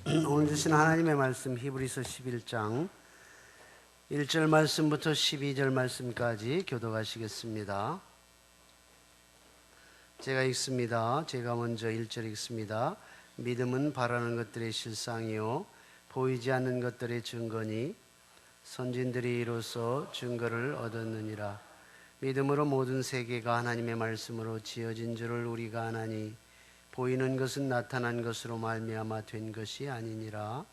오늘 주신 하나님의 말씀 히브리서 11장 1절 말씀부터 12절 말씀까지 교독하시겠습니다. 제가 읽습니다. 제가 먼저 1절 읽습니다. 믿음은 바라는 것들의 실상이요 보이지 않는 것들의 증거니 선진들이 이로써 증거를 얻었느니라. 믿음으로 모든 세계가 하나님의 말씀으로 지어진 줄을 우리가 아나니 보이는 것은 나타난 것으로 말미암아 된 것이 아니니라.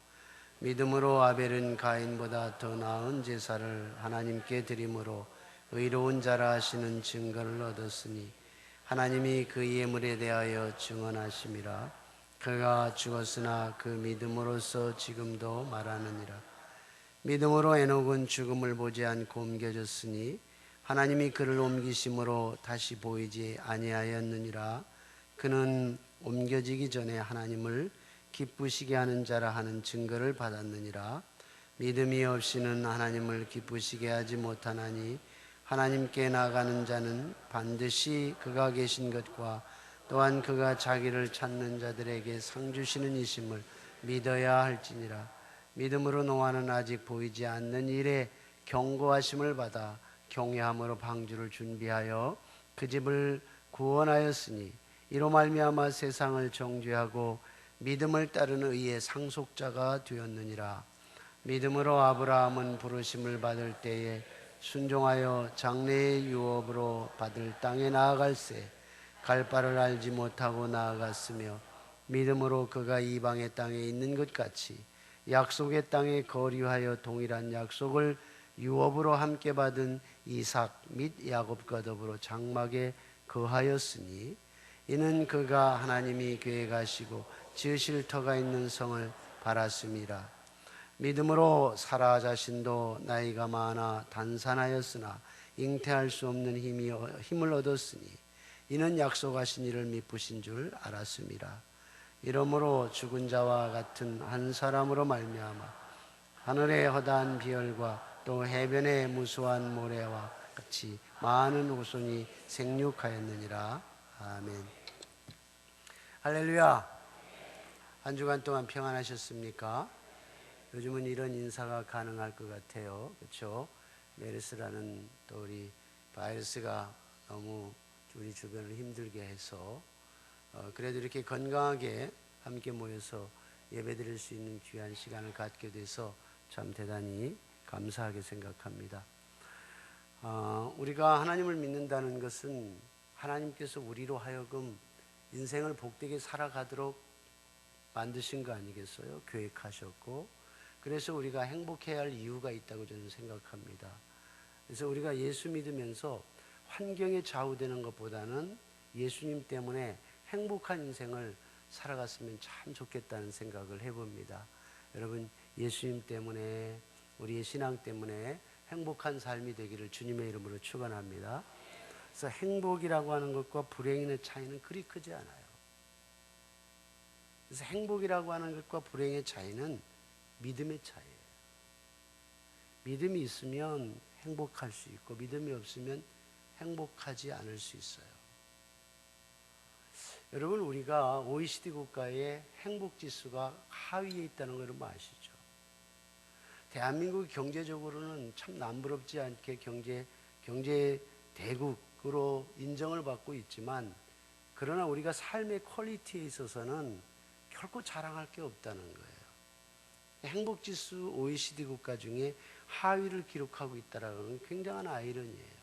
믿음으로 아벨은 가인보다 더 나은 제사를 하나님께 드림으로 의로운 자라 하시는 증거를 얻었으니 하나님이 그 예물에 대하여 증언하심이라. 그가 죽었으나 그 믿음으로써 지금도 말하느니라. 믿음으로 에녹은 죽음을 보지 않고 옮겨졌으니 하나님이 그를 옮기심으로 다시 보이지 아니하였느니라. 그는 옮겨지기 전에 하나님을 기쁘시게 하는 자라 하는 증거를 받았느니라. 믿음이 없이는 하나님을 기쁘시게 하지 못하나니 하나님께 나아가는 자는 반드시 그가 계신 것과 또한 그가 자기를 찾는 자들에게 상 주시는 이심을 믿어야 할지니라. 믿음으로 노아는 아직 보이지 않는 일에 경고하심을 받아 경외함으로 방주를 준비하여 그 집을 구원하였으니 이로 말미암아 세상을 정죄하고 믿음을 따르는 의의 상속자가 되었느니라. 믿음으로 아브라함은 부르심을 받을 때에 순종하여 장래의 유업으로 받을 땅에 나아갈새 갈 바를 알지 못하고 나아갔으며 믿음으로 그가 이방의 땅에 있는 것 같이 약속의 땅에 거류하여 동일한 약속을 유업으로 함께 받은 이삭 및 야곱과 더불어 장막에 거하였으니 이는 그가 하나님이 계획하시고 지으실 터가 있는 성을 바랐음이라. 믿음으로 사라 자신도 나이가 많아 단산하였으나 잉태할 수 없는 힘을 얻었으니 이는 약속하신 이를 미쁘신 줄 알았음이라. 이러므로 죽은 자와 같은 한 사람으로 말미암아 하늘의 허다한 비열과 또 해변의 무수한 모래와 같이 많은 후손이 생육하였느니라. 아멘. 할렐루야. 한 주간 동안 평안하셨습니까? 요즘은 이런 인사가 가능할 것 같아요. 그렇죠? 메르스라는 또 우리 바이러스가 너무 우리 주변을 힘들게 해서 그래도 이렇게 건강하게 함께 모여서 예배드릴 수 있는 귀한 시간을 갖게 돼서 참 대단히 감사하게 생각합니다. 우리가 하나님을 믿는다는 것은 하나님께서 우리로 하여금 인생을 복되게 살아가도록 만드신 거 아니겠어요? 계획하셨고 그래서 우리가 행복해야 할 이유가 있다고 저는 생각합니다. 그래서 우리가 예수 믿으면서 환경에 좌우되는 것보다는 예수님 때문에 행복한 인생을 살아갔으면 참 좋겠다는 생각을 해봅니다. 여러분, 예수님 때문에 우리의 신앙 때문에 행복한 삶이 되기를 주님의 이름으로 축원합니다. 그래서 행복이라고 하는 것과 불행의 차이는 그리 크지 않아요. 그래서 행복이라고 하는 것과 불행의 차이는 믿음의 차이예요. 믿음이 있으면 행복할 수 있고 믿음이 없으면 행복하지 않을 수 있어요. 여러분, 우리가 OECD 국가의 행복지수가 하위에 있다는 걸 여러분 아시죠? 대한민국이 경제적으로는 참 남부럽지 않게 경제 대국으로 인정을 받고 있지만 그러나 우리가 삶의 퀄리티에 있어서는 결코 자랑할 게 없다는 거예요. 행복지수 OECD 국가 중에 하위를 기록하고 있다는 건 굉장한 아이러니예요.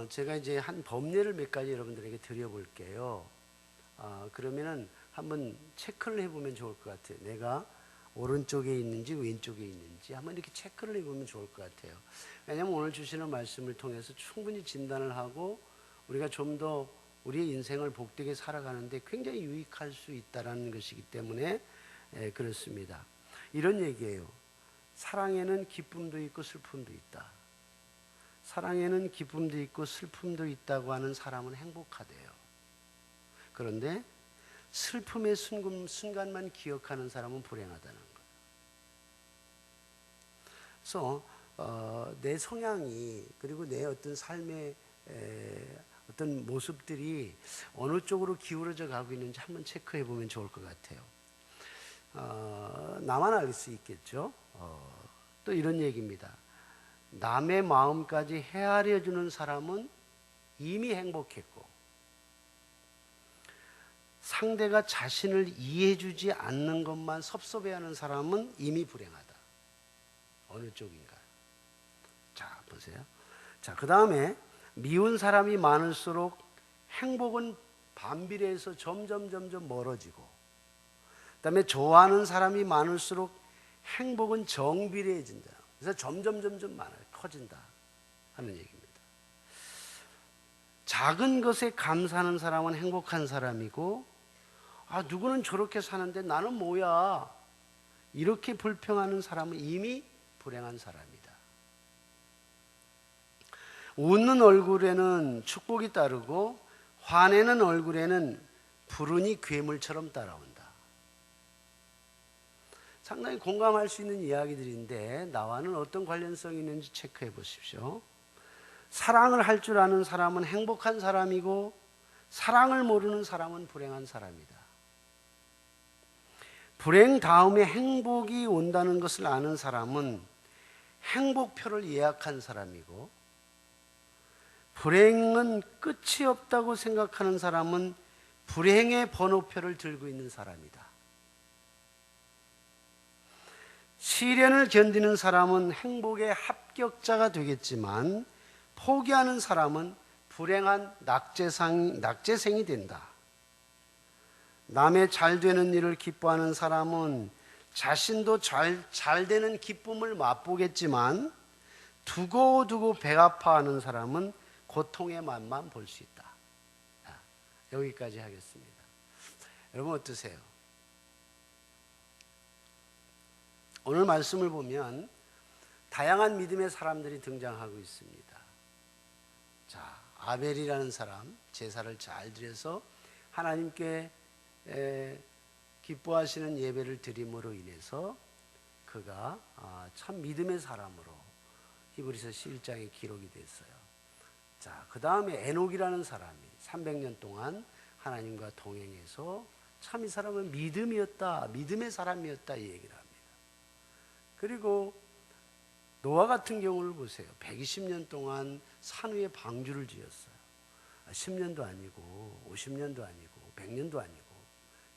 제가 이제 한 법례를 몇 가지 여러분들에게 드려볼게요. 그러면은 한번 체크를 해보면 좋을 것 같아요. 내가 오른쪽에 있는지 왼쪽에 있는지 한번 이렇게 체크를 해보면 좋을 것 같아요. 왜냐하면 오늘 주시는 말씀을 통해서 충분히 진단을 하고 우리가 좀 더 우리의 인생을 복되게 살아가는데 굉장히 유익할 수 있다는 것이기 때문에 그렇습니다. 이런 얘기예요. 사랑에는 기쁨도 있고 슬픔도 있다. 사랑에는 기쁨도 있고 슬픔도 있다고 하는 사람은 행복하대요. 그런데 슬픔의 순간만 기억하는 사람은 불행하다는 거예요. 그래서 내 성향이 그리고 내 어떤 삶의 어떤 모습들이 어느 쪽으로 기울어져 가고 있는지 한번 체크해 보면 좋을 것 같아요. 나만 알 수 있겠죠. 또 이런 얘기입니다. 남의 마음까지 헤아려 주는 사람은 이미 행복했고, 상대가 자신을 이해해 주지 않는 것만 섭섭해하는 사람은 이미 불행하다. 어느 쪽인가? 자, 보세요. 자, 그 다음에 미운 사람이 많을수록 행복은 반비례해서 점점 멀어지고, 그 다음에 좋아하는 사람이 많을수록 행복은 정비례해진다. 그래서 점점 많아요. 커진다 하는 얘기입니다. 작은 것에 감사하는 사람은 행복한 사람이고, 누구는 저렇게 사는데 나는 뭐야, 이렇게 불평하는 사람은 이미 불행한 사람이다. 웃는 얼굴에는 축복이 따르고 화내는 얼굴에는 불운이 괴물처럼 따라온다. 상당히 공감할 수 있는 이야기들인데 나와는 어떤 관련성이 있는지 체크해 보십시오. 사랑을 할 줄 아는 사람은 행복한 사람이고, 사랑을 모르는 사람은 불행한 사람이다. 불행 다음에 행복이 온다는 것을 아는 사람은 행복표를 예약한 사람이고, 불행은 끝이 없다고 생각하는 사람은 불행의 번호표를 들고 있는 사람이다. 시련을 견디는 사람은 행복의 합격자가 되겠지만, 포기하는 사람은 불행한 낙제생이 된다. 남의 잘 되는 일을 기뻐하는 사람은 자신도 잘 되는 기쁨을 맛보겠지만, 두고두고 배 아파하는 사람은 고통의 맛만 볼 수 있다. 여기까지 하겠습니다. 여러분 어떠세요? 오늘 말씀을 보면 다양한 믿음의 사람들이 등장하고 있습니다. 자, 아벨이라는 사람, 제사를 잘 드려서 하나님께 기뻐하시는 예배를 드림으로 인해서 그가 참 믿음의 사람으로 히브리서 11장에 기록이 됐어요. 자, 그 다음에 에녹이라는 사람이 300년 동안 하나님과 동행해서 참 이 사람은 믿음의 사람이었다 이 얘기를 합니다. 그리고 노아 같은 경우를 보세요. 120년 동안 산 위에 방주를 지었어요. 10년도 아니고 50년도 아니고 100년도 아니고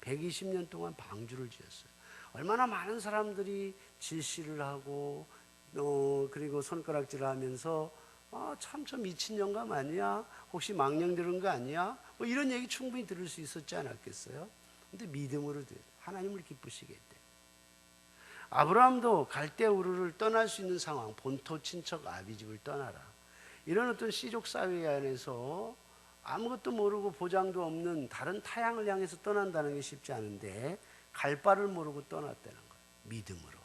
120년 동안 방주를 지었어요. 얼마나 많은 사람들이 질시를 하고 그리고 손가락질을 하면서 참 저 미친 영감 아니야? 혹시 망령 들은 거 아니야? 뭐 이런 얘기 충분히 들을 수 있었지 않았겠어요? 근데 믿음으로 하나님을 기쁘시게 했대. 아브라함도 갈대 우르를 떠날 수 있는 상황, 본토 친척 아비집을 떠나라. 이런 어떤 시족 사회 안에서 아무것도 모르고 보장도 없는 다른 타향을 향해서 떠난다는 게 쉽지 않은데 갈 바를 모르고 떠났다는 거예요. 믿음으로.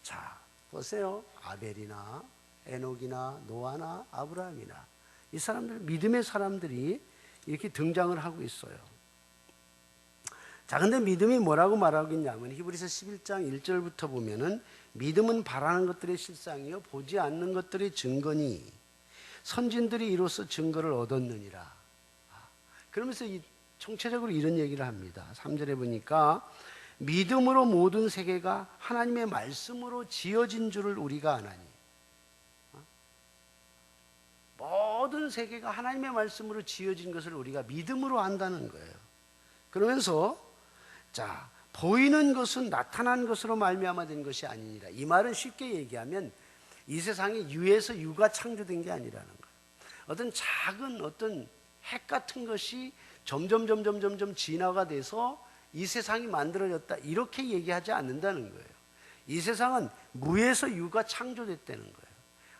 자, 보세요. 아벨이나 에녹이나 노아나 아브라함이나 이 사람들, 믿음의 사람들이 이렇게 등장을 하고 있어요. 자, 근데 믿음이 뭐라고 말하고 있냐면 히브리서 11장 1절부터 보면은 믿음은 바라는 것들의 실상이요 보지 않는 것들의 증거니 선진들이 이로써 증거를 얻었느니라. 그러면서 총체적으로 이런 얘기를 합니다. 3절에 보니까 믿음으로 모든 세계가 하나님의 말씀으로 지어진 줄을 우리가 아나니. 모든 세계가 하나님의 말씀으로 지어진 것을 우리가 믿음으로 안다는 거예요. 그러면서 자, 보이는 것은 나타난 것으로 말미암아 된 것이 아니니라. 이 말은 쉽게 얘기하면 이 세상에 유에서 유가 창조된 게 아니라는 거예요. 어떤 작은 어떤 핵 같은 것이 점점 진화가 돼서 이 세상이 만들어졌다 이렇게 얘기하지 않는다는 거예요. 이 세상은 무에서 유가 창조됐다는 거예요.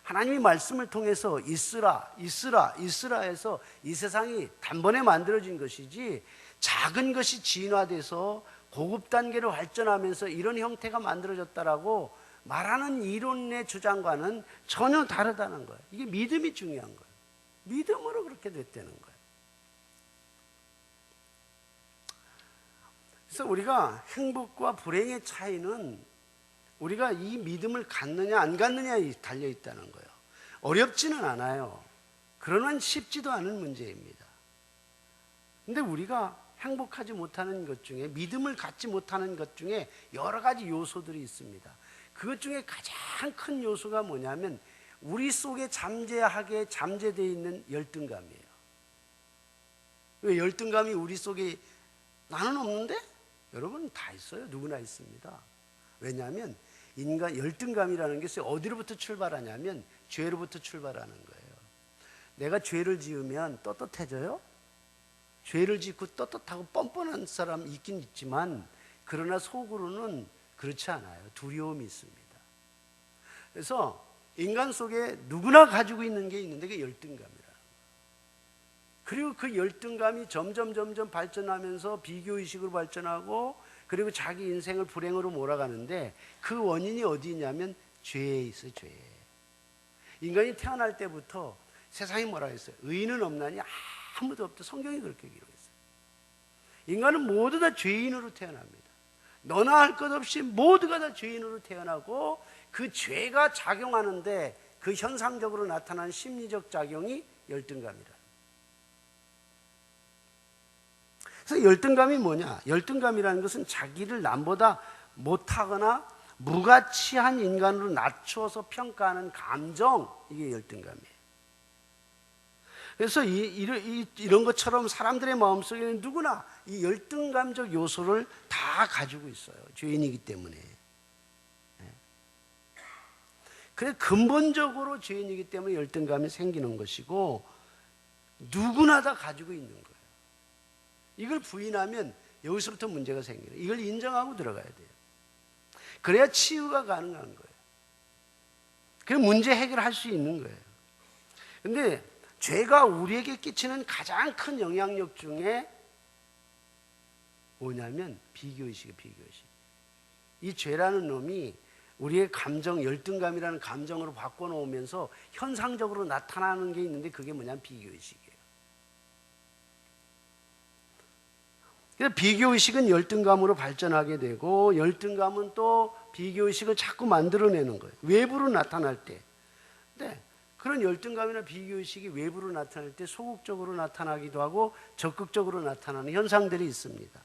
하나님이 말씀을 통해서 있으라 해서 이 세상이 단번에 만들어진 것이지 작은 것이 진화돼서 고급 단계로 발전하면서 이런 형태가 만들어졌다라고 말하는 이론의 주장과는 전혀 다르다는 거예요. 이게 믿음이 중요한 거예요. 믿음으로 그렇게 됐다는 거예요. 그래서 우리가 행복과 불행의 차이는 우리가 이 믿음을 갖느냐 안 갖느냐에 달려 있다는 거예요. 어렵지는 않아요. 그러나 쉽지도 않은 문제입니다. 근데 우리가 행복하지 못하는 것 중에, 믿음을 갖지 못하는 것 중에 여러 가지 요소들이 있습니다. 그것 중에 가장 큰 요소가 뭐냐면 우리 속에 잠재하게 잠재되어 있는 열등감이에요. 왜 열등감이 우리 속에 나는 없는데? 여러분 다 있어요. 누구나 있습니다. 왜냐하면 인간 열등감이라는 것이 어디로부터 출발하냐면 죄로부터 출발하는 거예요. 내가 죄를 지으면 떳떳해져요? 죄를 짓고 떳떳하고 뻔뻔한 사람 있긴 있지만 그러나 속으로는 그렇지 않아요. 두려움이 있습니다. 그래서 인간 속에 누구나 가지고 있는 게 있는데 그게 열등감이라는 거예요. 그리고 그 열등감이 점점 발전하면서 비교의식으로 발전하고 그리고 자기 인생을 불행으로 몰아가는데 그 원인이 어디 있냐면 죄에 있어요. 죄에. 인간이 태어날 때부터 세상이 뭐라 했어요? 의인은 없나니 아무도 없다. 성경이 그렇게 기록했어요. 인간은 모두 다 죄인으로 태어납니다. 너나 할 것 없이 모두가 다 죄인으로 태어나고 그 죄가 작용하는데 그 현상적으로 나타나는 심리적 작용이 열등감이라. 그래서 열등감이 뭐냐? 열등감이라는 것은 자기를 남보다 못하거나 무가치한 인간으로 낮추어서 평가하는 감정, 이게 열등감이에요. 그래서 이런 것처럼 사람들의 마음속에는 누구나 이 열등감적 요소를 다 가지고 있어요. 죄인이기 때문에. 그래서 근본적으로 죄인이기 때문에 열등감이 생기는 것이고 누구나 다 가지고 있는 거예요. 이걸 부인하면 여기서부터 문제가 생겨요. 이걸 인정하고 들어가야 돼요. 그래야 치유가 가능한 거예요. 그래야 문제 해결할 수 있는 거예요. 근데 죄가 우리에게 끼치는 가장 큰 영향력 중에 뭐냐면 비교의식이에요. 비교의식. 이 죄라는 놈이 우리의 감정, 열등감이라는 감정으로 바꿔놓으면서 현상적으로 나타나는 게 있는데 그게 뭐냐면 비교의식이에요. 그래서 비교의식은 열등감으로 발전하게 되고 열등감은 또 비교의식을 자꾸 만들어내는 거예요. 외부로 나타날 때. 근데 그런 열등감이나 비교의식이 외부로 나타날 때 소극적으로 나타나기도 하고 적극적으로 나타나는 현상들이 있습니다.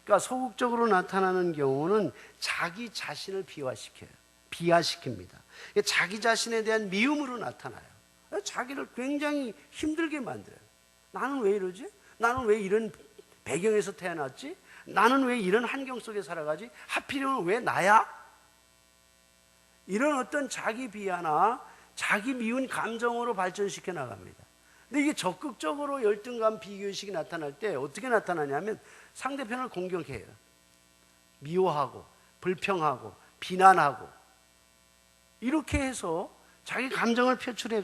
그러니까 소극적으로 나타나는 경우는 자기 자신을 비하시켜요. 비하시킵니다. 자기 자신에 대한 미움으로 나타나요. 자기를 굉장히 힘들게 만들어요. 나는 왜 이러지? 나는 왜 이런 배경에서 태어났지? 나는 왜 이런 환경 속에 살아가지? 하필이면 왜 나야? 이런 어떤 자기 비하나 자기 미운 감정으로 발전시켜 나갑니다. 근데 이게 적극적으로 열등감, 비교의식이 나타날 때 어떻게 나타나냐면 상대편을 공격해요. 미워하고 불평하고 비난하고 이렇게 해서 자기 감정을 표출해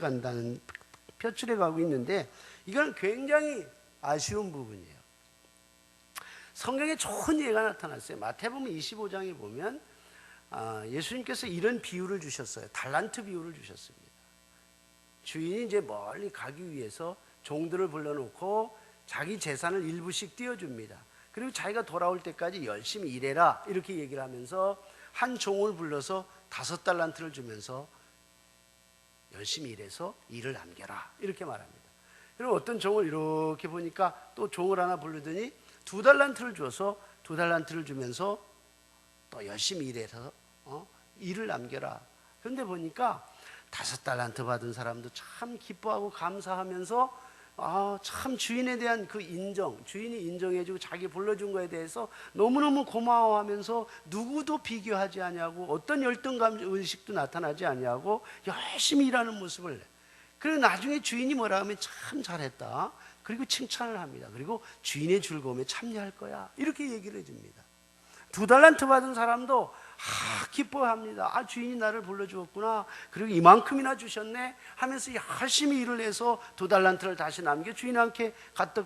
가고 있는데 이건 굉장히 아쉬운 부분이에요. 성경에 좋은 예가 나타났어요. 마태복음 25장에 보면 예수님께서 이런 비유를 주셨어요. 달란트 비유를 주셨습니다. 주인이 이제 멀리 가기 위해서 종들을 불러놓고 자기 재산을 일부씩 띄워줍니다. 그리고 자기가 돌아올 때까지 열심히 일해라 이렇게 얘기를 하면서 한 종을 불러서 5달란트를 주면서 열심히 일해서 일을 남겨라 이렇게 말합니다. 그리고 어떤 종을 이렇게 보니까 또 종을 하나 부르더니 2달란트를 줘서 2달란트를 주면서 또 열심히 일해서 일을 남겨라. 그런데 보니까 5달란트 받은 사람도 참 기뻐하고 감사하면서 참 주인에 대한 그 인정, 주인이 인정해주고 자기 불러준 거에 대해서 너무너무 고마워하면서 누구도 비교하지 아니하고 어떤 열등감 의식도 나타나지 아니하고 열심히 일하는 모습을. 그리고 나중에 주인이 뭐라 하면 참 잘했다. 그리고 칭찬을 합니다. 그리고 주인의 즐거움에 참여할 거야. 이렇게 얘기를 해줍니다. 2달란트 받은 사람도 기뻐합니다. 주인이 나를 불러주었구나. 그리고 이만큼이나 주셨네 하면서 열심히 일을 해서 2달란트를 다시 남겨 주인한테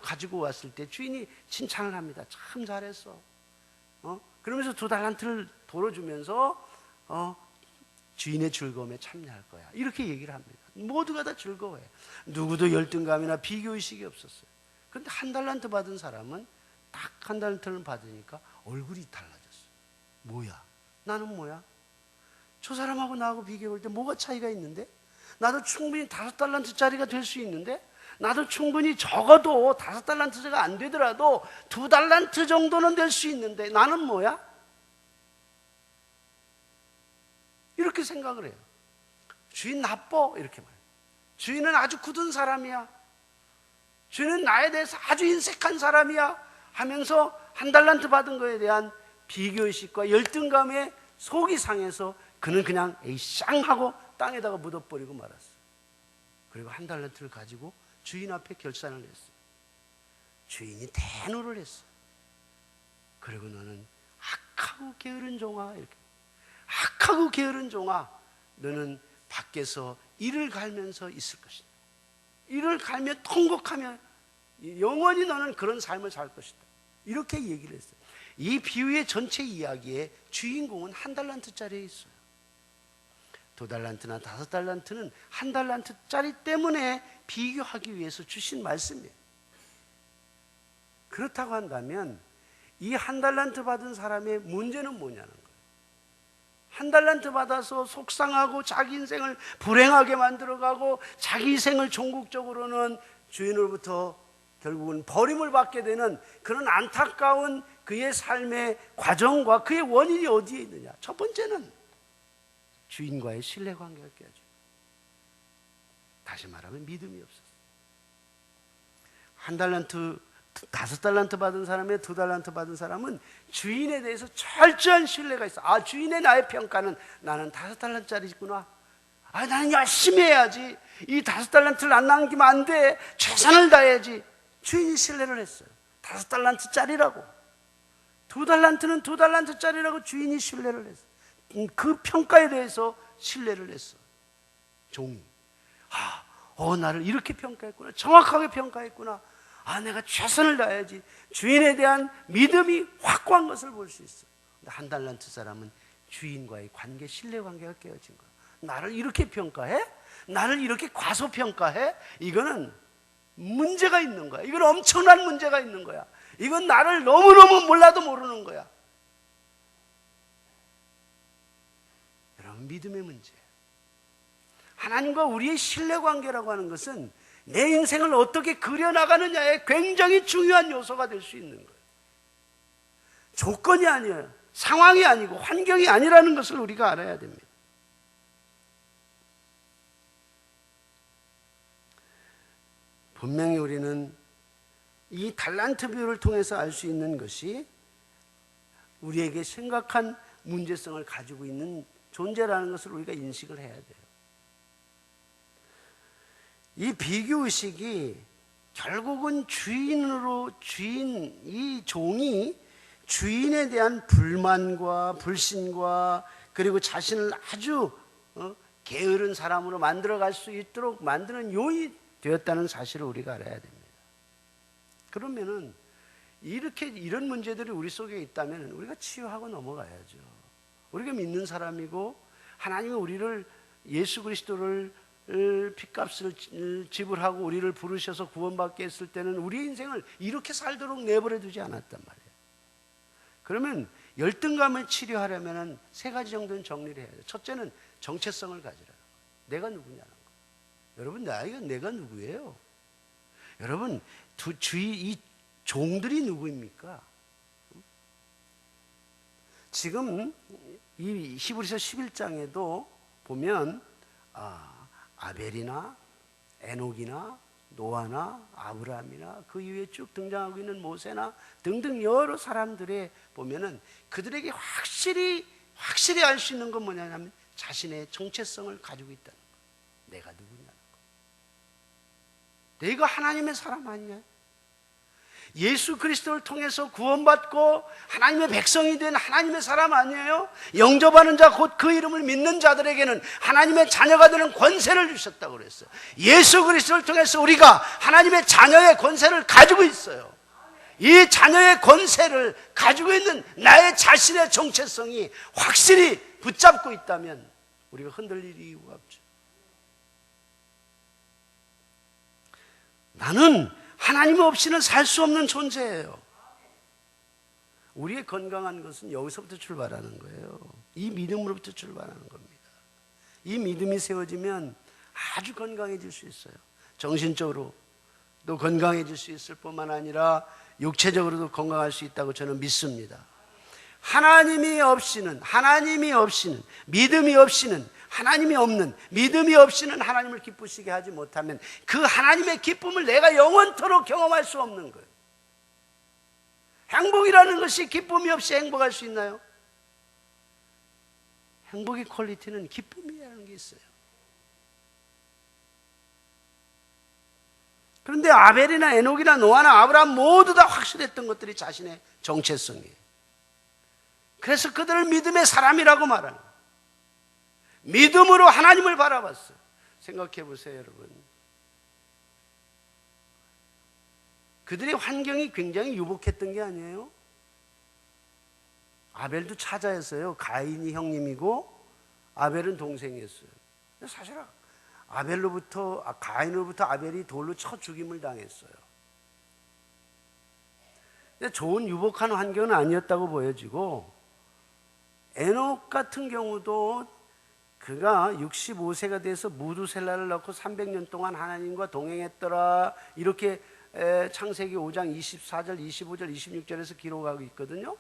가지고 왔을 때 주인이 칭찬을 합니다. 참 잘했어. 그러면서 2달란트를 돌려주면서 주인의 즐거움에 참여할 거야. 이렇게 얘기를 합니다. 모두가 다 즐거워해요. 누구도 열등감이나 비교의식이 없었어요. 그런데 1달란트 받은 사람은 딱 1달란트를 받으니까 얼굴이 달라졌어요. 뭐야? 나는 뭐야? 저 사람하고 나하고 비교할 때 뭐가 차이가 있는데? 나도 충분히 5달란트짜리가 될 수 있는데, 나도 충분히 적어도 5달란트가 안 되더라도 2달란트 정도는 될 수 있는데 나는 뭐야? 이렇게 생각을 해요. 주인 나빠 이렇게 말해요. 주인은 아주 굳은 사람이야. 주인은 나에 대해서 아주 인색한 사람이야 하면서 1달란트 받은 거에 대한 비교의식과 열등감에 속이 상해서 그는 그냥 에이쌍 하고 땅에다가 묻어버리고 말았어. 그리고 1달란트를 가지고 주인 앞에 결산을 했어. 주인이 대노를 했어. 그리고 너는 악하고 게으른 종아, 이렇게. 악하고 게으른 종아, 너는 밖에서 이를 갈면서 있을 것이다. 이를 갈며 통곡하며 영원히 너는 그런 삶을 살 것이다. 이렇게 얘기를 했어요. 이 비유의 전체 이야기에 주인공은 1달란트짜리에 있어요. 2달란트나 5달란트는 1달란트짜리 때문에 비교하기 위해서 주신 말씀이에요. 그렇다고 한다면 이 1달란트 받은 사람의 문제는 뭐냐는 거예요. 1달란트 받아서 속상하고 자기 인생을 불행하게 만들어가고 자기 인생을 종국적으로는 주인으로부터 결국은 버림을 받게 되는 그런 안타까운 그의 삶의 과정과 그의 원인이 어디에 있느냐. 첫 번째는 주인과의 신뢰관계가 깨져요. 다시 말하면 믿음이 없었어요. 1달란트, 5달란트 받은 사람의 2달란트 받은 사람은 주인에 대해서 철저한 신뢰가 있어. 아, 주인의 나의 평가는 나는 5달란트짜리구나. 아, 나는 열심히 해야지. 이 5달란트를 안 남기면 안 돼. 최선을 다해야지. 주인이 신뢰를 했어요. 5달란트짜리라고. 2달란트는 2달란트짜리라고 주인이 신뢰를 했어요. 그 평가에 대해서 신뢰를 했어. 종이. 나를 이렇게 평가했구나. 정확하게 평가했구나. 내가 최선을 다해야지. 주인에 대한 믿음이 확고한 것을 볼 수 있어. 근데 1달란트 사람은 주인과의 관계, 신뢰관계가 깨어진 거야. 나를 이렇게 평가해? 나를 이렇게 과소평가해? 이거는 문제가 있는 거야. 이건 엄청난 문제가 있는 거야. 이건 나를 너무너무 몰라도 모르는 거야. 여러분, 믿음의 문제예요. 하나님과 우리의 신뢰관계라고 하는 것은 내 인생을 어떻게 그려나가느냐에 굉장히 중요한 요소가 될 수 있는 거예요. 조건이 아니에요. 상황이 아니고 환경이 아니라는 것을 우리가 알아야 됩니다. 분명히 우리는 이 달란트 비유를 통해서 알 수 있는 것이 우리에게 심각한 문제성을 가지고 있는 존재라는 것을 우리가 인식을 해야 돼요. 이 비교의식이 결국은 이 종이 주인에 대한 불만과 불신과 그리고 자신을 아주 게으른 사람으로 만들어갈 수 있도록 만드는 요인이 되었다는 사실을 우리가 알아야 됩니다. 그러면은 이런 문제들이 우리 속에 있다면 우리가 치유하고 넘어가야죠. 우리가 믿는 사람이고 하나님이 우리를 예수 그리스도를 핏값을 지불하고 우리를 부르셔서 구원받게 했을 때는 우리의 인생을 이렇게 살도록 내버려 두지 않았단 말이에요. 그러면 열등감을 치료하려면 3가지 정도는 정리를 해야 돼요. 첫째는 정체성을 가지라. 내가 누구냐는 거. 여러분, 내가 누구예요? 여러분, 이 종들이 누구입니까? 지금 이 히브리서 11장에도 보면 아벨이나 에녹이나 노아나 아브라함이나 그 이후에 쭉 등장하고 있는 모세나 등등 여러 사람들의 보면은 그들에게 확실히 알 수 있는 건 뭐냐면 자신의 정체성을 가지고 있다는 거. 내가 누구냐는 거. 내가 하나님의 사람 아니냐? 예수 그리스도를 통해서 구원받고 하나님의 백성이 된 하나님의 사람 아니에요? 영접하는 자 곧 그 이름을 믿는 자들에게는 하나님의 자녀가 되는 권세를 주셨다고 그랬어요. 예수 그리스도를 통해서 우리가 하나님의 자녀의 권세를 가지고 있어요. 이 자녀의 권세를 가지고 있는 나의 자신의 정체성이 확실히 붙잡고 있다면 우리가 흔들릴 이유가 없죠. 나는 하나님 없이는 살 수 없는 존재예요. 우리의 건강한 것은 여기서부터 출발하는 거예요. 이 믿음으로부터 출발하는 겁니다. 이 믿음이 세워지면 아주 건강해질 수 있어요. 정신적으로도 건강해질 수 있을 뿐만 아니라 육체적으로도 건강할 수 있다고 저는 믿습니다. 하나님이 없이는, 믿음이 없이는, 하나님이 없는, 믿음이 없이는 하나님을 기쁘시게 하지 못하면 그 하나님의 기쁨을 내가 영원토록 경험할 수 없는 거예요. 행복이라는 것이 기쁨이 없이 행복할 수 있나요? 행복의 퀄리티는 기쁨이라는 게 있어요. 그런데 아벨이나 에녹이나 노아나 아브라함 모두 다 확실했던 것들이 자신의 정체성이에요. 그래서 그들을 믿음의 사람이라고 말하는 거예요. 믿음으로 하나님을 바라봤어요. 생각해 보세요, 여러분. 그들의 환경이 굉장히 유복했던 게 아니에요. 아벨도 차자였어요. 가인이 형님이고 아벨은 동생이었어요. 사실 가인으로부터 아벨이 돌로 쳐 죽임을 당했어요. 좋은 유복한 환경은 아니었다고 보여지고, 에녹 같은 경우도 그가 65세가 돼서 무두셀라를 낳고 300년 동안 하나님과 동행했더라, 이렇게 창세기 5장 24절, 25절, 26절에서 기록하고 있거든요.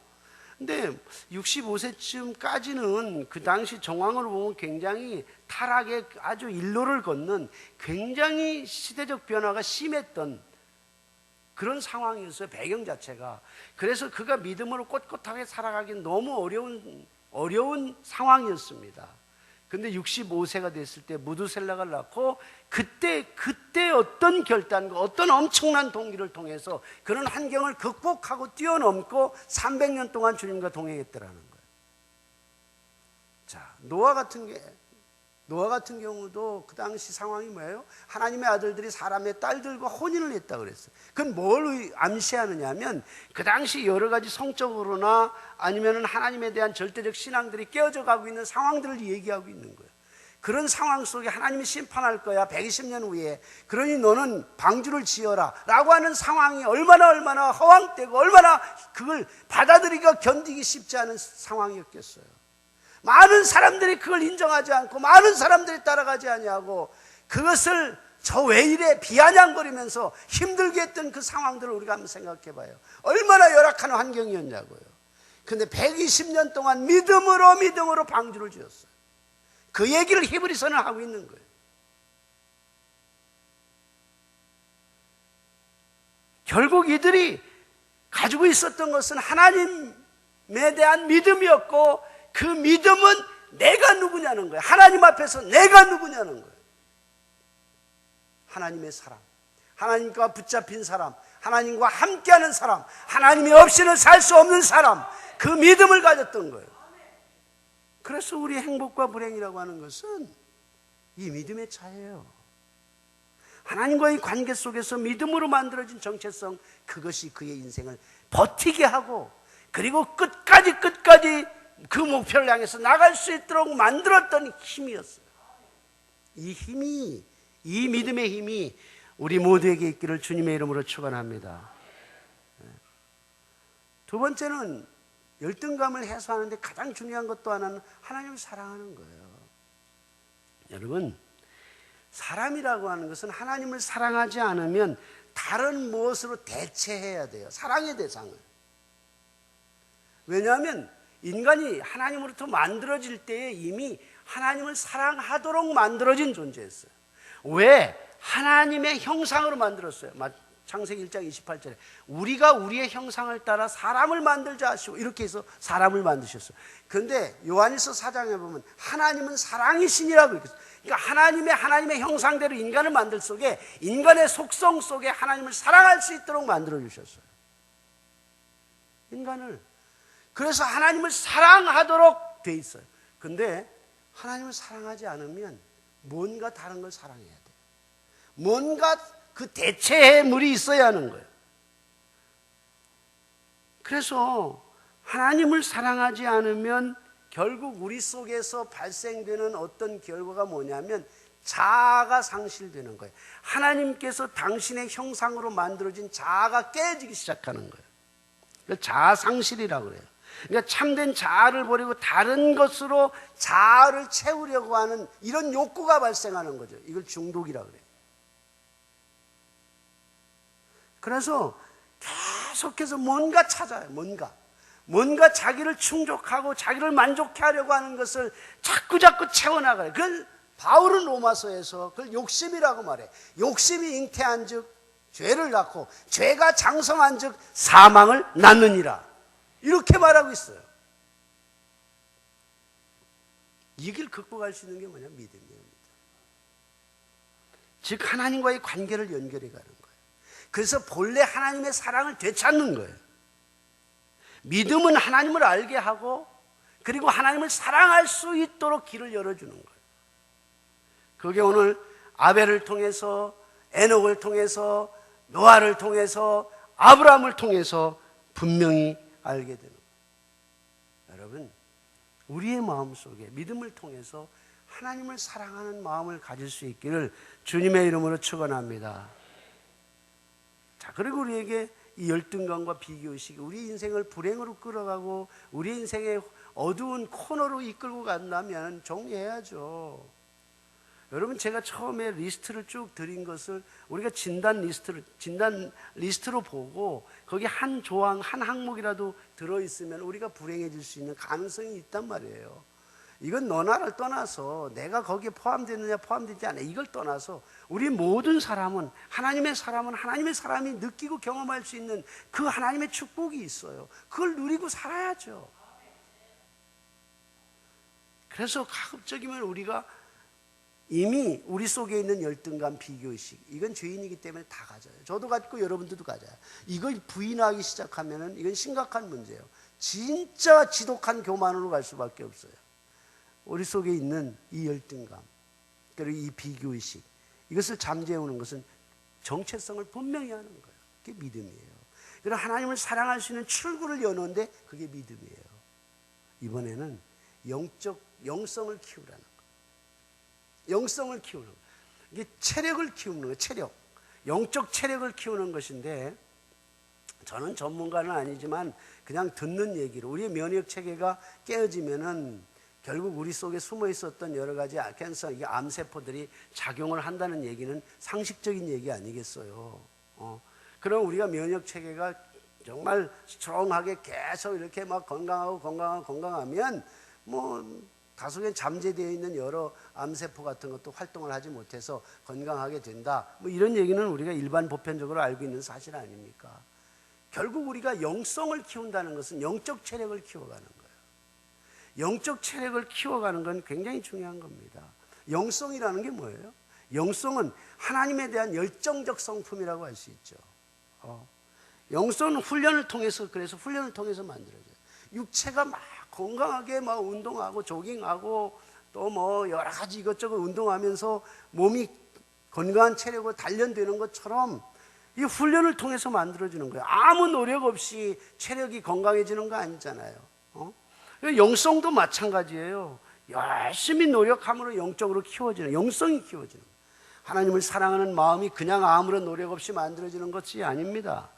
근데 65세쯤까지는 그 당시 정황으로 보면 굉장히 타락의 아주 일로를 걷는 굉장히 시대적 변화가 심했던 그런 상황이었어요, 배경 자체가. 그래서 그가 믿음으로 꼿꼿하게 살아가기는 너무 어려운 상황이었습니다. 근데 65세가 됐을 때 무두셀락을 낳고 그때 어떤 결단과 어떤 엄청난 동기를 통해서 그런 환경을 극복하고 뛰어넘고 300년 동안 주님과 동행했더라는 거예요. 자, 노아 같은 경우도 그 당시 상황이 뭐예요? 하나님의 아들들이 사람의 딸들과 혼인을 했다고 그랬어요. 그건 뭘 암시하느냐 하면 그 당시 여러 가지 성적으로나 아니면 하나님에 대한 절대적 신앙들이 깨어져 가고 있는 상황들을 얘기하고 있는 거예요. 그런 상황 속에 하나님이 심판할 거야, 120년 후에. 그러니 너는 방주를 지어라 라고 하는 상황이 얼마나 허황되고 얼마나 그걸 받아들이기가 견디기 쉽지 않은 상황이었겠어요. 많은 사람들이 그걸 인정하지 않고 많은 사람들이 따라가지 아니하고 그것을 저 왜 이래 비아냥거리면서 힘들게 했던 그 상황들을 우리가 한번 생각해 봐요. 얼마나 열악한 환경이었냐고요. 근데 120년 동안 믿음으로 방주를 지었어요. 그 얘기를 히브리서는 하고 있는 거예요. 결국 이들이 가지고 있었던 것은 하나님에 대한 믿음이었고, 그 믿음은 내가 누구냐는 거예요. 하나님 앞에서 내가 누구냐는 거예요. 하나님의 사람, 하나님과 붙잡힌 사람, 하나님과 함께하는 사람, 하나님이 없이는 살 수 없는 사람, 그 믿음을 가졌던 거예요. 그래서 우리의 행복과 불행이라고 하는 것은 이 믿음의 차이예요. 하나님과의 관계 속에서 믿음으로 만들어진 정체성, 그것이 그의 인생을 버티게 하고 그리고 끝까지 그 목표를 향해서 나갈 수 있도록 만들었던 힘이었어요. 이 믿음의 힘이 우리 모두에게 있기를 주님의 이름으로 축원합니다. 두 번째는 열등감을 해소하는데 가장 중요한 것도 하나는 하나님을 사랑하는 거예요. 여러분, 사람이라고 하는 것은 하나님을 사랑하지 않으면 다른 무엇으로 대체해야 돼요. 사랑의 대상을. 왜냐하면 인간이 하나님으로부터 만들어질 때에 이미 하나님을 사랑하도록 만들어진 존재였어요. 왜? 하나님의 형상으로 만들었어요. 창세기 1장 28절에 우리가 우리의 형상을 따라 사람을 만들자 하시고 이렇게 해서 사람을 만드셨어요. 그런데 요한일서 4장에 보면 하나님은 사랑이시니라고 있어요. 그러니까 하나님의 형상대로 인간을 만들 속에, 인간의 속성 속에 하나님을 사랑할 수 있도록 만들어 주셨어요. 인간을. 그래서 하나님을 사랑하도록 돼 있어요. 근데 하나님을 사랑하지 않으면 뭔가 다른 걸 사랑해야 돼요. 뭔가 그 대체의 물이 있어야 하는 거예요. 그래서 하나님을 사랑하지 않으면 결국 우리 속에서 발생되는 어떤 결과가 뭐냐면 자아가 상실되는 거예요. 하나님께서 당신의 형상으로 만들어진 자아가 깨지기 시작하는 거예요. 자아 상실이라고 그래요. 그러니까 참된 자아를 버리고 다른 것으로 자아를 채우려고 하는 이런 욕구가 발생하는 거죠. 이걸 중독이라고 그래요. 그래서 계속해서 뭔가 찾아요. 뭔가 자기를 충족하고 자기를 만족해 하려고 하는 것을 자꾸 채워나가요. 그걸 바울은 로마서에서 그걸 욕심이라고 말해. 욕심이 잉태한 즉 죄를 낳고 죄가 장성한 즉 사망을 낳느니라, 이렇게 말하고 있어요. 이 길 극복할 수 있는 게 뭐냐? 믿음이에요. 즉 하나님과의 관계를 연결해 가는 거예요. 그래서 본래 하나님의 사랑을 되찾는 거예요. 믿음은 하나님을 알게 하고 그리고 하나님을 사랑할 수 있도록 길을 열어주는 거예요. 그게 오늘 아벨을 통해서, 에녹을 통해서, 노아를 통해서, 아브라함을 통해서 분명히 알게 되는 거예요. 여러분, 우리의 마음속에 믿음을 통해서 하나님을 사랑하는 마음을 가질 수 있기를 주님의 이름으로 축원합니다. 자, 그리고 우리에게 이 열등감과 비교의식이 우리 인생을 불행으로 끌어가고 우리 인생의 어두운 코너로 이끌고 간다면 정리해야죠. 여러분, 제가 처음에 리스트를 쭉 드린 것을 우리가 진단 리스트로 보고 거기 한 조항, 한 항목이라도 들어있으면 우리가 불행해질 수 있는 가능성이 있단 말이에요. 이건 너나를 떠나서 내가 거기에 포함되느냐 포함되지 않아, 이걸 떠나서 우리 모든 사람은 하나님의 사람이 느끼고 경험할 수 있는 그 하나님의 축복이 있어요. 그걸 누리고 살아야죠. 그래서 가급적이면 우리가 이미 우리 속에 있는 열등감, 비교의식, 이건 죄인이기 때문에 다 가져요. 저도 갖고 여러분들도 가져요. 이걸 부인하기 시작하면 이건 심각한 문제예요. 진짜 지독한 교만으로 갈 수밖에 없어요. 우리 속에 있는 이 열등감 그리고 이 비교의식, 이것을 잠재우는 것은 정체성을 분명히 하는 거예요. 그게 믿음이에요. 그리고 하나님을 사랑할 수 있는 출구를 여는데 그게 믿음이에요. 이번에는 영성을 키우라는 거예요. 영성을 키우는 거예요. 이게 체력을 키우는 거예요. 체력, 영적 체력을 키우는 것인데, 저는 전문가는 아니지만 그냥 듣는 얘기로 우리의 면역 체계가 깨어지면은 결국 우리 속에 숨어 있었던 여러 가지 캔서, 이게 암세포들이 작용을 한다는 얘기는 상식적인 얘기 아니겠어요? 그럼 우리가 면역 체계가 정말 스트롱하게 계속 이렇게 막 건강하면 뭐 다소에 잠재되어 있는 여러 암세포 같은 것도 활동을 하지 못해서 건강하게 된다, 뭐 이런 얘기는 우리가 일반 보편적으로 알고 있는 사실 아닙니까? 결국 우리가 영성을 키운다는 것은 영적 체력을 키워가는 거예요. 영적 체력을 키워가는 건 굉장히 중요한 겁니다. 영성이라는 게 뭐예요? 영성은 하나님에 대한 열정적 성품이라고 할 수 있죠. 영성은 훈련을 통해서, 그래서 훈련을 통해서 만들어져요. 육체가 막 건강하게 막 운동하고 조깅하고 또 뭐 여러 가지 이것저것 운동하면서 몸이 건강한 체력으로 단련되는 것처럼 이 훈련을 통해서 만들어지는 거예요. 아무 노력 없이 체력이 건강해지는 거 아니잖아요. 영성도 마찬가지예요. 열심히 노력함으로 영적으로 키워지는, 영성이 키워지는 거예요. 하나님을 사랑하는 마음이 그냥 아무런 노력 없이 만들어지는 것이 아닙니다.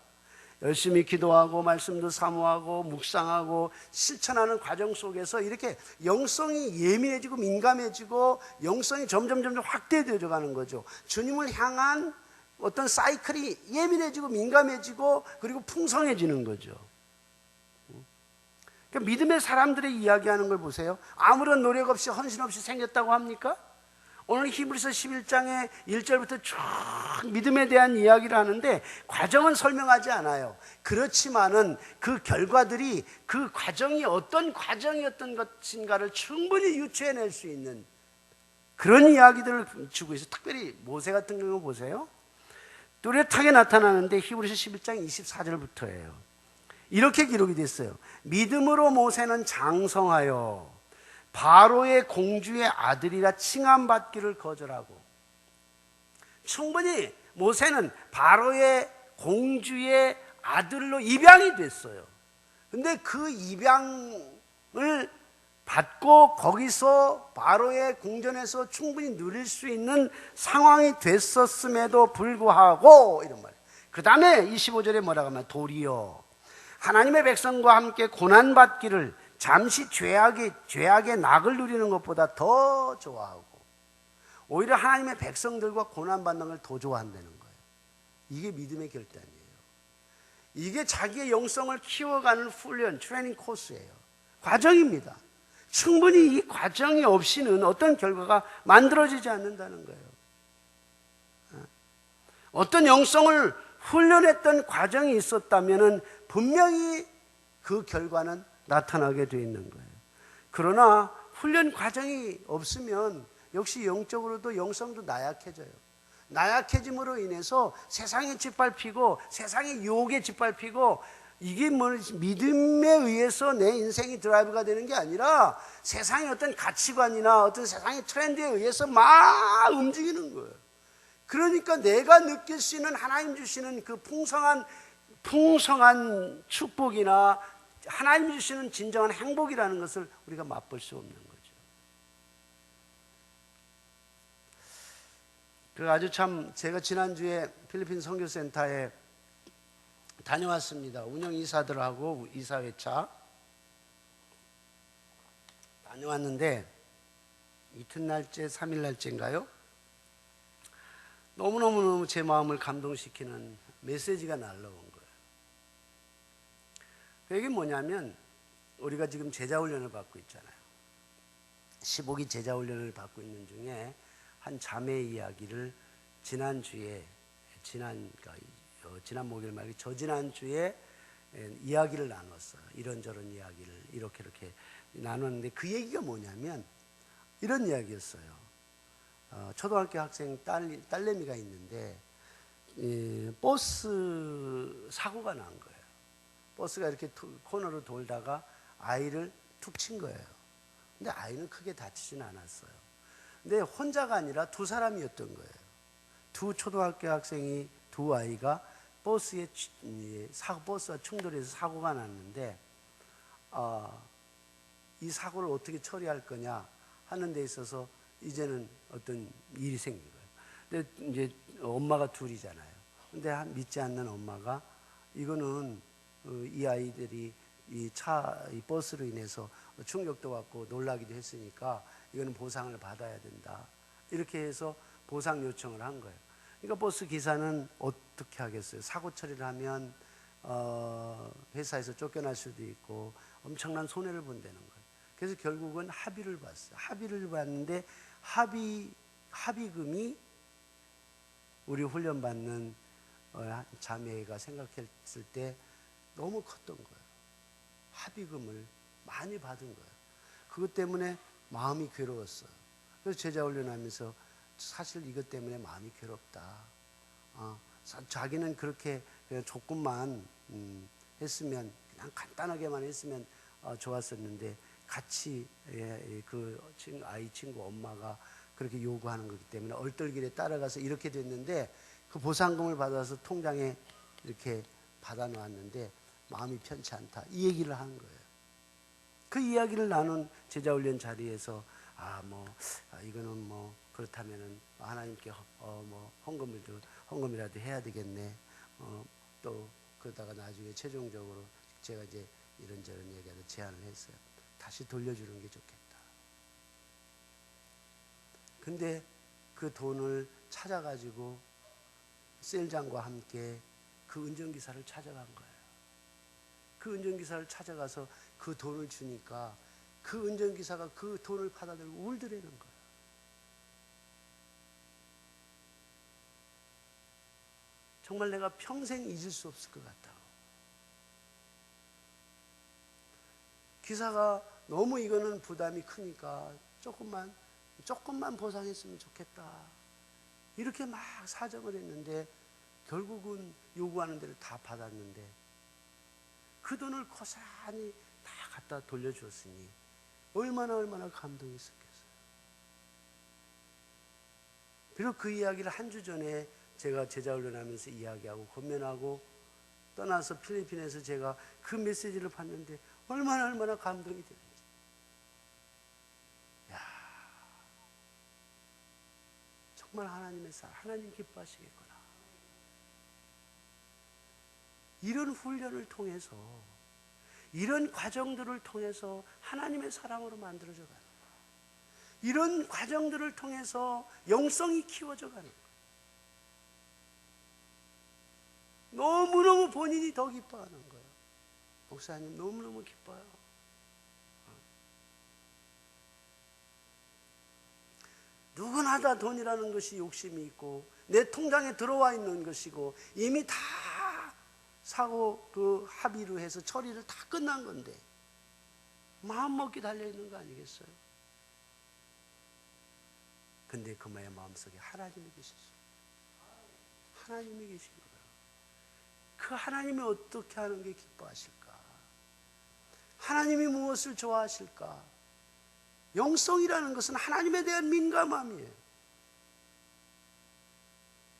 열심히 기도하고 말씀도 사모하고 묵상하고 실천하는 과정 속에서 이렇게 영성이 예민해지고 민감해지고 영성이 점점 확대되어 가는 거죠. 주님을 향한 어떤 사이클이 예민해지고 민감해지고 그리고 풍성해지는 거죠. 그러니까 믿음의 사람들의 이야기하는 걸 보세요. 아무런 노력 없이 헌신 없이 생겼다고 합니까? 오늘 히브리서 11장의 1절부터 쭉 믿음에 대한 이야기를 하는데 과정은 설명하지 않아요. 그렇지만은 그 결과들이 그 과정이 어떤 과정이었던 것인가를 충분히 유추해낼 수 있는 그런 이야기들을 주고 있어요. 특별히 모세 같은 경우 보세요. 뚜렷하게 나타나는데 히브리서 11장 24절부터예요. 이렇게 기록이 됐어요. 믿음으로 모세는 장성하여 바로의 공주의 아들이라 칭함받기를 거절하고, 충분히 모세는 바로의 공주의 아들로 입양이 됐어요. 근데 그 입양을 받고 거기서 바로의 궁전에서 충분히 누릴 수 있는 상황이 됐었음에도 불구하고, 이런 말이에요. 그 다음에 25절에 뭐라고 하면 도리어 하나님의 백성과 함께 고난받기를 잠시 죄악의 낙을 누리는 것보다 더 좋아하고 오히려 하나님의 백성들과 고난받는 걸 더 좋아한다는 거예요. 이게 믿음의 결단이에요. 이게 자기의 영성을 키워가는 훈련, 트레이닝 코스예요. 과정입니다. 충분히 이 과정이 없이는 어떤 결과가 만들어지지 않는다는 거예요. 어떤 영성을 훈련했던 과정이 있었다면 분명히 그 결과는 나타나게 되어 있는 거예요. 그러나 훈련 과정이 없으면 역시 영적으로도 영성도 나약해져요. 나약해짐으로 인해서 세상에 짓밟히고 세상의 유혹에 짓밟히고 이게 뭐 믿음에 의해서 내 인생이 드라이브가 되는 게 아니라 세상의 어떤 가치관이나 어떤 세상의 트렌드에 의해서 막 움직이는 거예요. 그러니까 내가 느낄 수 있는 하나님 주시는 그 풍성한 축복이나 하나님 주시는 진정한 행복이라는 것을 우리가 맛볼 수 없는 거죠. 그 아주 참 제가 지난주에 필리핀 선교센터에 다녀왔습니다. 운영이사들하고 이사회차 다녀왔는데 이튿날째 3일날째인가요? 너무너무 제 마음을 감동시키는 메시지가 날라온 거예요. 이게 뭐냐면 우리가 지금 제자훈련을 받고 있잖아요. 15기 제자훈련을 받고 있는 중에 한 자매의 이야기를 지난 목요일 말고 저지난주에 이야기를 나눴어요. 이런저런 이야기를 이렇게 나눴는데 그 얘기가 뭐냐면 이런 이야기였어요. 초등학교 학생 딸내미가 있는데 버스 사고가 난 거예요. 버스가 이렇게 코너로 돌다가 아이를 툭 친 거예요. 근데 아이는 크게 다치진 않았어요. 근데 혼자가 아니라 두 사람이었던 거예요. 두 초등학교 학생이 두 아이가 버스와 충돌해서 사고가 났는데 이 사고를 어떻게 처리할 거냐 하는 데 있어서 이제는 어떤 일이 생긴 거예요. 근데 이제 엄마가 둘이잖아요. 근데 믿지 않는 엄마가 이거는 이 아이들이 이 버스로 인해서 충격도 받고 놀라기도 했으니까 이거는 보상을 받아야 된다. 이렇게 해서 보상 요청을 한 거예요. 그러니까 버스 기사는 어떻게 하겠어요? 사고 처리를 하면 회사에서 쫓겨날 수도 있고 엄청난 손해를 본다는 거예요. 그래서 결국은 합의를 봤어요. 합의를 봤는데 합의금이 우리 훈련받는 자매가 생각했을 때 너무 컸던 거예요. 합의금을 많이 받은 거예요. 그것 때문에 마음이 괴로웠어요. 그래서 제자훈련하면서 사실 이것 때문에 마음이 괴롭다. 자기는 그렇게 그냥 조금만 했으면 그냥 간단하게만 했으면 좋았었는데 같이 그 아이 친구 엄마가 그렇게 요구하는 거기 때문에 얼떨결에 따라가서 이렇게 됐는데 그 보상금을 받아서 통장에 이렇게 받아놓았는데 마음이 편치 않다. 이 얘기를 하는 거예요. 그 이야기를 나눈 제자훈련 자리에서 이거는 뭐 그렇다면은 하나님께 헌금이라도 해야 되겠네. 또 그러다가 나중에 최종적으로 제가 이제 이런저런 얘기하다 제안을 했어요. 다시 돌려주는 게 좋겠다. 근데 그 돈을 찾아가지고 셀장과 함께 그 운전기사를 찾아간 거예요. 그 운전기사를 찾아가서 그 돈을 주니까 그 운전기사가 그 돈을 받아들고 울더라는 거예요. 정말 내가 평생 잊을 수 없을 것 같다고. 기사가 너무 이거는 부담이 크니까 조금만 보상했으면 좋겠다. 이렇게 막 사정을 했는데 결국은 요구하는 대로 다 받았는데 그 돈을 고스란히 다 갖다 돌려주었으니 얼마나 감동이 있었겠어요. 비록 그 이야기를 한 주 전에 제가 제자훈련하면서 이야기하고 권면하고 떠나서 필리핀에서 제가 그 메시지를 봤는데 얼마나 감동이 되는지. 정말 하나님의 살, 하나님 기뻐하시겠구나. 이런 훈련을 통해서, 이런 과정들을 통해서 하나님의 사람으로 만들어져 가는 거예요. 이런 과정들을 통해서 영성이 키워져 가는 거예요. 너무너무 본인이 더 기뻐하는 거예요. 목사님 너무너무 기뻐요. 누구나 다 돈이라는 것이 욕심이 있고 내 통장에 들어와 있는 것이고 이미 다 사고 그 합의로 해서 처리를 다 끝난 건데 마음먹기 달려있는 거 아니겠어요? 근데 그의 마음속에 하나님이 계셨어요. 하나님이 계신 거예요. 그 하나님이 어떻게 하는 게 기뻐하실까? 하나님이 무엇을 좋아하실까? 영성이라는 것은 하나님에 대한 민감함이에요.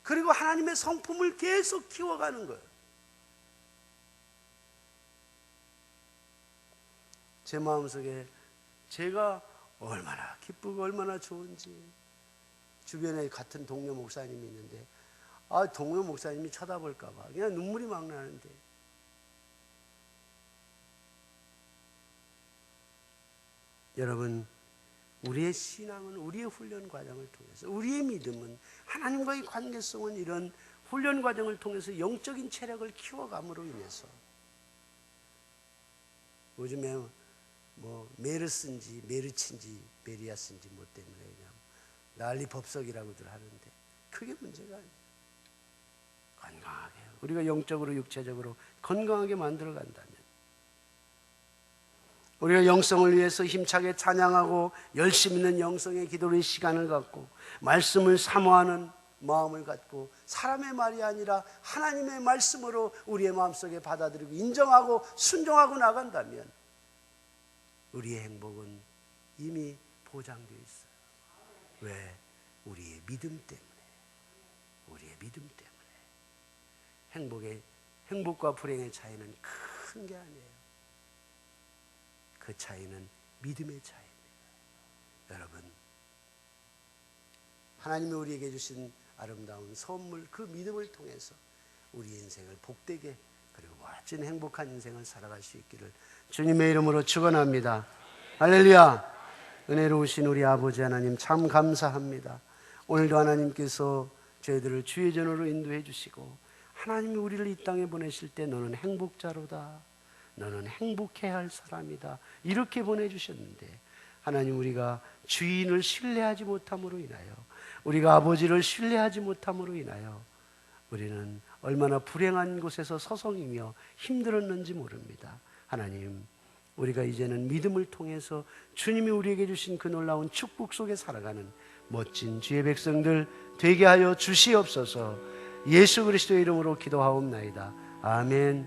그리고 하나님의 성품을 계속 키워가는 거예요. 제 마음속에 제가 얼마나 기쁘고 얼마나 좋은지, 주변에 같은 동료 목사님이 있는데 동료 목사님이 쳐다볼까 봐 그냥 눈물이 막 나는데, 여러분, 우리의 신앙은 우리의 훈련 과정을 통해서, 우리의 믿음은, 하나님과의 관계성은 이런 훈련 과정을 통해서 영적인 체력을 키워감으로 인해서, 요즘에 메르스인지 메르친지 메리아스인지 뭐 때문에 그냥 난리 법석이라고들 하는데 그게 문제가 아니에요. 건강하게 우리가 영적으로 육체적으로 건강하게 만들어 간다면, 우리가 영성을 위해서 힘차게 찬양하고 열심 있는 영성의 기도의 시간을 갖고 말씀을 사모하는 마음을 갖고 사람의 말이 아니라 하나님의 말씀으로 우리의 마음속에 받아들이고 인정하고 순종하고 나간다면 우리의 행복은 이미 보장되어 있어요. 왜? 우리의 믿음 때문에. 우리의 믿음 때문에. 행복과 불행의 차이는 큰 게 아니에요. 그 차이는 믿음의 차이입니다. 여러분, 하나님이 우리에게 주신 아름다운 선물, 그 믿음을 통해서 우리 인생을 복되게 그리고 멋진 행복한 인생을 살아갈 수 있기를 주님의 이름으로 축원합니다. 할렐루야. 은혜로우신 우리 아버지 하나님 참 감사합니다. 오늘도 하나님께서 저희들을 주의 전으로 인도해 주시고 하나님이 우리를 이 땅에 보내실 때 너는 행복자로다, 너는 행복해야 할 사람이다, 이렇게 보내주셨는데, 하나님, 우리가 주인을 신뢰하지 못함으로 인하여, 우리가 아버지를 신뢰하지 못함으로 인하여 우리는 얼마나 불행한 곳에서 서성이며 힘들었는지 모릅니다. 하나님, 우리가 이제는 믿음을 통해서 주님이 우리에게 주신 그 놀라운 축복 속에 살아가는 멋진 주의 백성들 되게 하여 주시옵소서. 예수 그리스도의 이름으로 기도하옵나이다. 아멘.